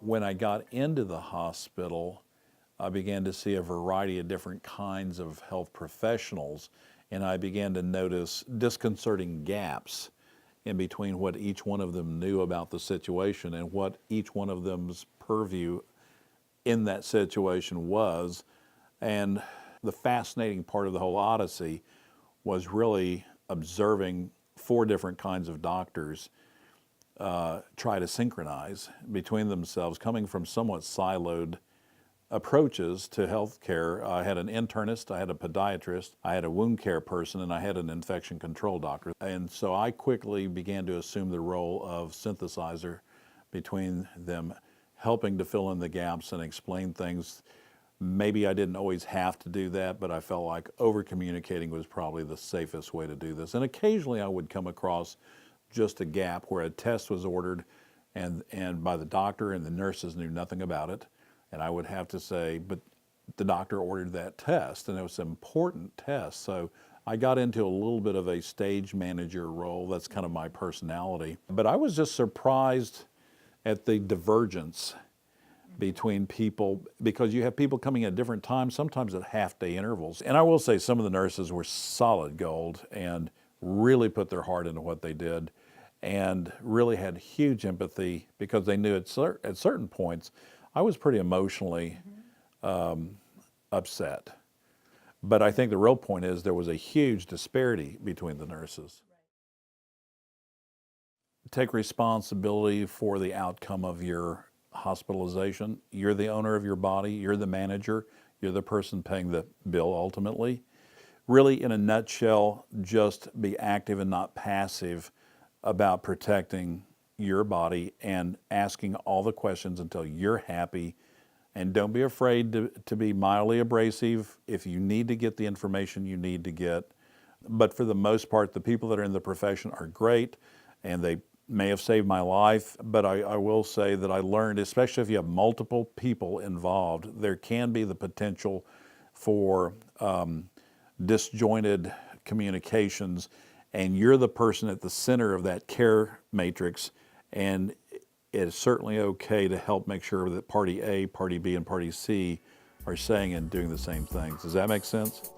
When I got into the hospital, I began to see a variety of different kinds of health professionals, and I began to notice disconcerting gaps in between what each one of them knew about the situation and what each one of them's purview in that situation was. And the fascinating part of the whole odyssey was really observing 4 different kinds of doctors try to synchronize between themselves, coming from somewhat siloed approaches to healthcare. I had an internist, I had a podiatrist, I had a wound care person, and I had an infection control doctor. And so I quickly began to assume the role of synthesizer between them, helping to fill in the gaps and explain things. Maybe I didn't always have to do that, but I felt like over-communicating was probably the safest way to do this. And occasionally I would come across just a gap where a test was ordered and by the doctor, and the nurses knew nothing about it. And I would have to say, but the doctor ordered that test, and it was an important test. So I got into a little bit of a stage manager role. That's kind of my personality. But I was just surprised at the divergence between people, because you have people coming at different times, sometimes at half-day intervals. And I will say some of the nurses were solid gold and really put their heart into what they did and really had huge empathy, because they knew at certain points I was pretty emotionally upset. But I think the real point is there was a huge disparity between the nurses. Take responsibility for the outcome of your hospitalization. You're the owner of your body, you're the manager, you're the person paying the bill ultimately. Really, in a nutshell, just be active and not passive about protecting your body and asking all the questions until you're happy. And don't be afraid to be mildly abrasive if you need to get the information you need to get. But for the most part, the people that are in the profession are great, and they may have saved my life. But I will say that I learned, especially if you have multiple people involved, there can be the potential for disjointed communications, and you're the person at the center of that care matrix, and it is certainly okay to help make sure that party A, party B, and party C are saying and doing the same things. Does that make sense?